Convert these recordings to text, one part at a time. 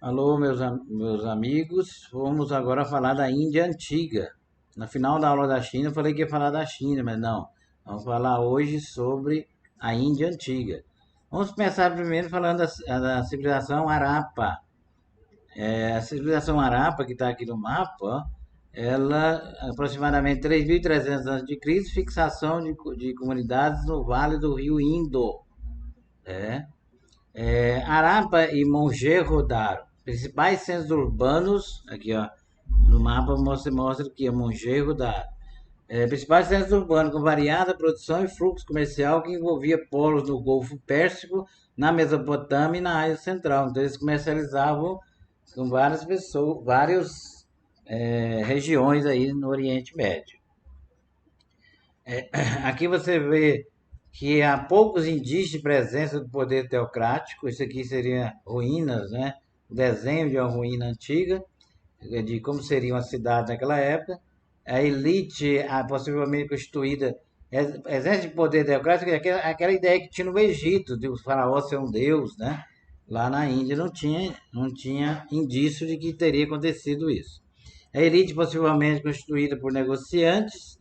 Alô, meus amigos. Vamos agora falar da Índia antiga. No final da aula da China, eu falei que ia falar da China, mas não. Vamos falar hoje sobre a Índia antiga. Vamos começar primeiro falando da civilização Harappa. A civilização Harappa, que está aqui no mapa, ó, ela, aproximadamente 3.300 a.C., fixação de comunidades no vale do rio Indo. É. Harappa e Mohenjo-Daro, principais centros urbanos, aqui ó, no mapa mostra que é Mohenjo-Daro. Principais centros urbanos com variada produção e fluxo comercial que envolvia polos no Golfo Pérsico, na Mesopotâmia e na Ásia Central. Então eles comercializavam com várias pessoas, várias regiões aí no Oriente Médio. Aqui você vê que há poucos indícios de presença do poder teocrático. Isso aqui seria ruínas, né? O desenho de uma ruína antiga, de como seria uma cidade naquela época. A elite, possivelmente constituída, exército de poder teocrático, é aquela ideia que tinha no Egito, de o faraó ser um deus, né? Lá na Índia não tinha indício de que teria acontecido isso. A elite possivelmente constituída por negociantes,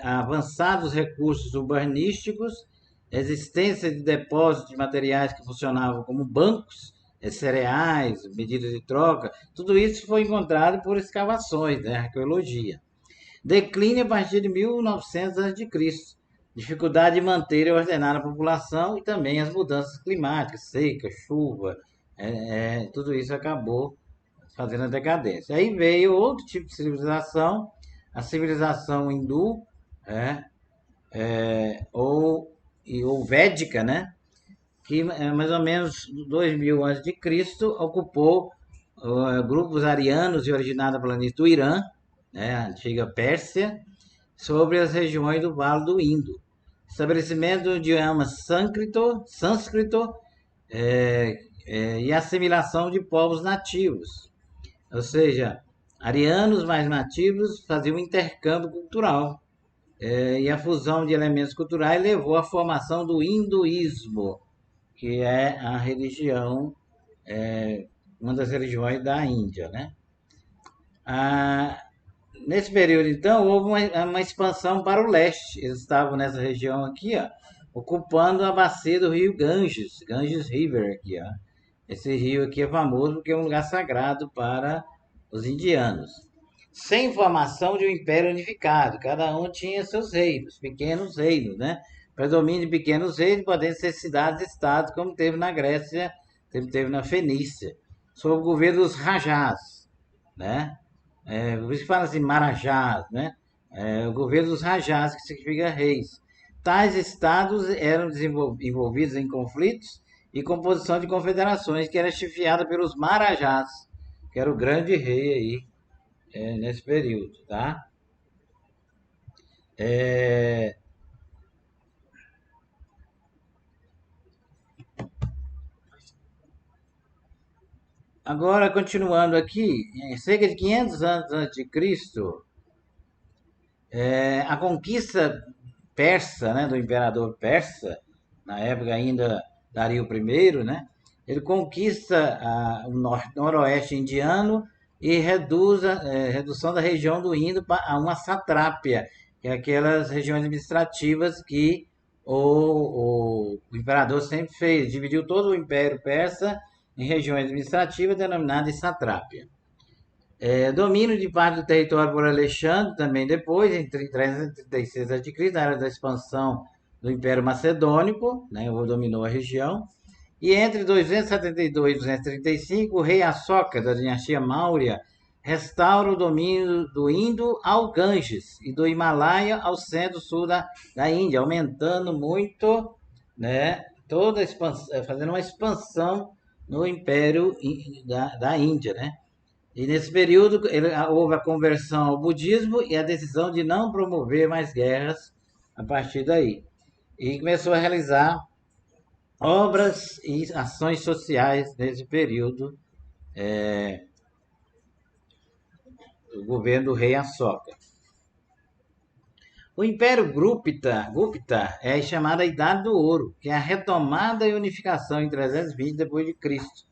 avançados recursos urbanísticos, existência de depósitos de materiais que funcionavam como bancos, cereais, medidas de troca, tudo isso foi encontrado por escavações, né, arqueologia. Declínio a partir de 1900 a.C., dificuldade de manter e ordenar a população e também as mudanças climáticas, seca, chuva, tudo isso acabou fazendo a decadência. Aí veio outro tipo de civilização, a civilização hindu, é, ou védica, né? Que mais ou menos 2000 a.C. ocupou grupos arianos e originada pela do Irã, né, a antiga Pérsia, sobre as regiões do Vale do Indo. Estabelecimento do idioma sânscrito e assimilação de povos nativos. Ou seja, arianos mais nativos faziam um intercâmbio cultural. E a fusão de elementos culturais levou à formação do hinduísmo, que é a religião, uma das religiões da Índia, né? Ah, Nesse período, então, houve uma expansão para o leste. Eles estavam nessa região aqui, ó, ocupando a bacia do rio Ganges River aqui, ó. Esse rio aqui é famoso porque é um lugar sagrado para os indianos. Sem formação de um império unificado, cada um tinha seus reinos, pequenos reinos, né? Predomínio de pequenos reinos, podendo ser cidades-estados, como teve na Grécia, teve na Fenícia, sob o governo dos rajás, né? Por isso que fala assim, marajás, né? O governo dos rajás, que significa reis. Tais estados eram envolvidos em conflitos e composição de confederações, que era chefiada pelos marajás, que era o grande rei aí, nesse período, tá? É, Agora, continuando aqui, em cerca de 500 anos antes de Cristo, a conquista persa, né, do imperador persa, na época ainda Dario I, né, ele conquista o noroeste indiano e reduz redução da região do Indo a uma satrápia, que é aquelas regiões administrativas que o imperador sempre fez, dividiu todo o Império Persa em regiões administrativas denominadas satrápia. Domínio de parte do território por Alexandre, também depois, em 336 a.C., na era da expansão do Império Macedônico, né, dominou a região. E entre 272 e 235, o rei Ashoka, da dinastia Maurya, restaura o domínio do Indo ao Ganges e do Himalaia ao centro-sul da Índia, aumentando muito, né, toda a expansão, fazendo uma expansão no Império da Índia, né? E nesse período houve a conversão ao budismo e a decisão de não promover mais guerras a partir daí. E começou a realizar obras e ações sociais nesse período do governo do rei Ashoka. O Império Gupta é chamada Idade do Ouro, que é a retomada e unificação em 320 depois de Cristo,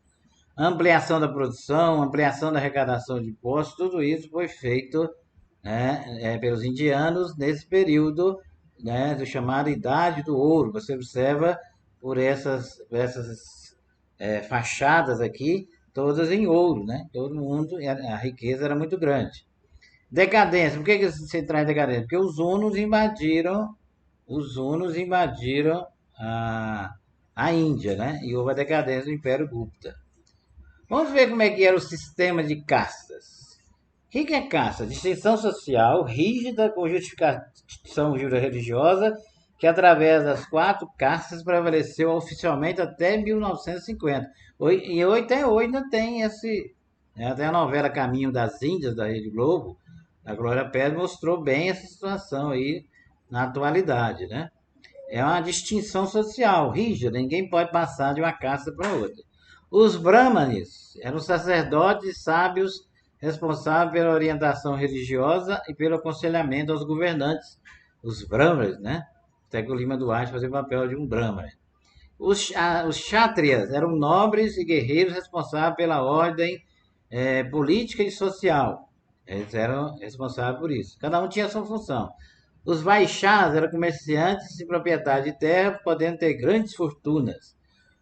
ampliação da produção, ampliação da arrecadação de impostos, tudo isso foi feito, né, pelos indianos nesse período, né, do chamado Idade do Ouro. Você observa por essas fachadas aqui, todas em ouro, né? Todo mundo, a riqueza era muito grande. Decadência, por que se traz decadência? Porque os hunos invadiram a Índia, né? E houve a decadência do Império Gupta. Vamos ver como é que era o sistema de castas. O que é casta? Distinção social rígida com justificação religiosa que através das 4 castas prevaleceu oficialmente até 1950. E hoje ainda tem esse... Até a novela Caminho das Índias, da Rede Globo, a Glória Pérez mostrou bem essa situação aí na atualidade, né? É uma distinção social rígida, ninguém pode passar de uma casta para outra. Os brahmanes eram sacerdotes e sábios responsáveis pela orientação religiosa e pelo aconselhamento aos governantes. Os brahmanes, né? Até que o Lima Duarte fazia o papel de um brahmane. Os kshatriyas eram nobres e guerreiros responsáveis pela ordem política e social. Eles eram responsáveis por isso. Cada um tinha a sua função. Os vaixás eram comerciantes e proprietários de terra, podendo ter grandes fortunas.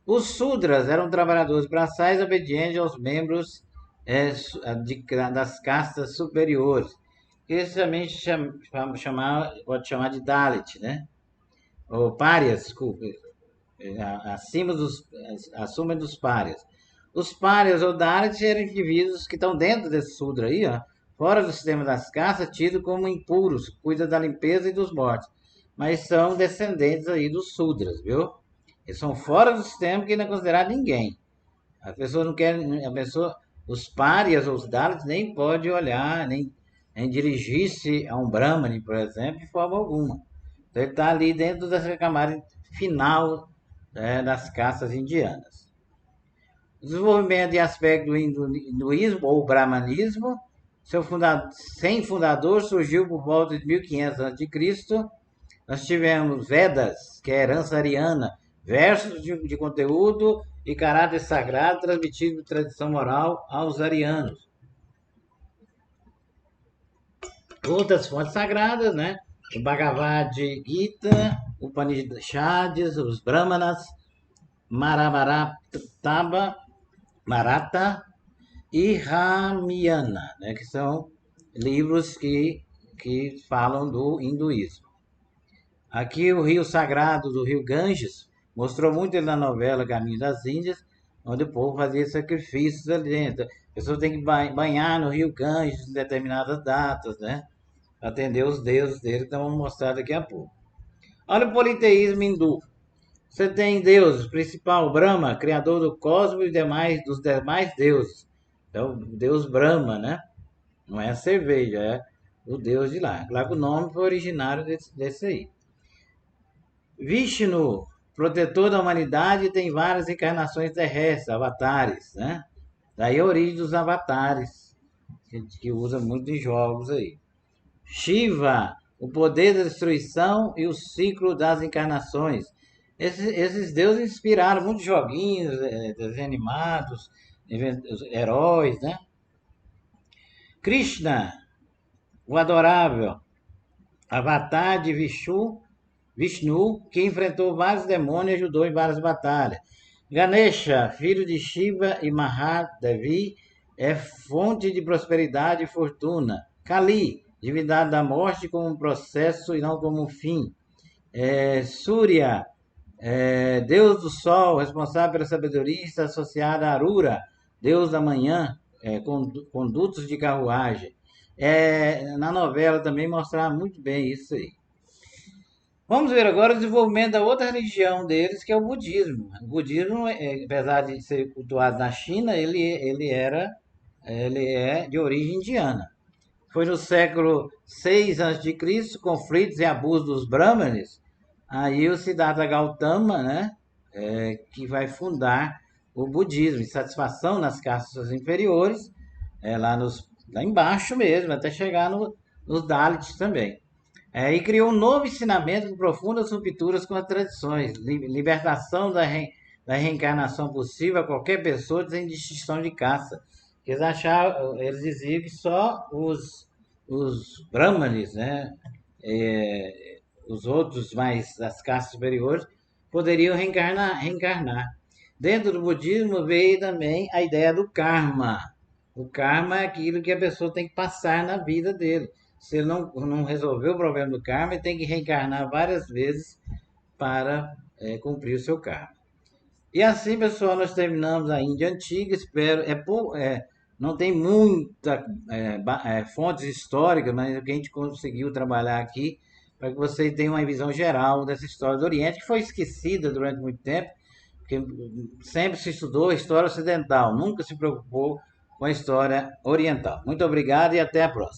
Os sudras eram trabalhadores braçais obedientes aos membros das castas superiores. Isso também pode chamar de Dalit, né? Ou párias, desculpa, acima dos párias. Os párias ou Dalits eram indivíduos que estão dentro desse sudra aí, ó, fora do sistema das castas, tidos como impuros, cuida da limpeza e dos mortos. Mas são descendentes aí dos sudras, viu? Eles são fora do sistema que não é considerado ninguém. As pessoas não querem, os párias ou os Dalits nem pode olhar, nem dirigir-se a um Brahmane, por exemplo, de forma alguma. Então ele está ali dentro dessa camada final das castas indianas. Desenvolvimento de aspecto do hinduísmo ou brahmanismo, sem fundador, surgiu por volta de 1500 a.C. Nós tivemos Vedas, que é herança ariana, versos de conteúdo e caráter sagrado transmitido por tradição oral aos arianos. Outras fontes sagradas, né? O Bhagavad Gita, o Upanishads, os Brahmanas, Maratha e Ramayana, né? Que são livros que falam do hinduísmo. Aqui o rio sagrado do rio Ganges mostrou muito ele na novela Caminho das Índias, onde o povo fazia sacrifícios ali dentro. A pessoa tem que banhar no rio Ganges em determinadas datas, né? Para atender os deuses dele, que vamos mostrar daqui a pouco. Olha o politeísmo hindu. Você tem Deus principal, Brahma, criador do cosmos e dos demais deuses. Então, o Deus Brahma, né? Não é a cerveja, é o Deus de lá. Claro que o nome foi originário desse aí. Vishnu, protetor da humanidade, tem várias encarnações terrestres, avatares, né? Daí a origem dos avatares, que usa muito em jogos aí. Shiva, o poder da destruição e o ciclo das encarnações. Esses deuses inspiraram muitos joguinhos, desenhos animados, heróis, né? Krishna, o adorável, avatar de Vishnu, que enfrentou vários demônios e ajudou em várias batalhas. Ganesha, filho de Shiva e Mahadevi, é fonte de prosperidade e fortuna. Kali, divindade da morte como um processo e não como um fim. Surya, deus do sol, responsável pela sabedoria, está associado a Arura, deus da manhã, condutos de carruagem. Na novela também mostrava muito bem isso aí. Vamos ver agora o desenvolvimento da outra religião deles, que é o budismo. O budismo, apesar de ser cultuado na China, ele é de origem indiana. Foi no século 6 a.C., conflitos e abusos dos brahmanes, aí o Siddhartha Gautama, né, que vai fundar o budismo, insatisfação nas castas inferiores, lá embaixo mesmo, até chegar nos Dalits também. E criou um novo ensinamento com profundas rupturas com as tradições, libertação da reencarnação possível a qualquer pessoa sem distinção de caça. Eles diziam que só os brahmanes, né, os outros mais das castas superiores poderiam reencarnar. Dentro do budismo veio também a ideia do karma. O karma é aquilo que a pessoa tem que passar na vida dele. Se ele não resolver o problema do karma, ele tem que reencarnar várias vezes para cumprir o seu karma. E assim, pessoal, nós terminamos a Índia Antiga. Espero, não tem muita fontes históricas, mas o que a gente conseguiu trabalhar aqui para que vocês tenham uma visão geral dessa história do Oriente, que foi esquecida durante muito tempo, porque sempre se estudou a história ocidental, nunca se preocupou com a história oriental. Muito obrigado e até a próxima.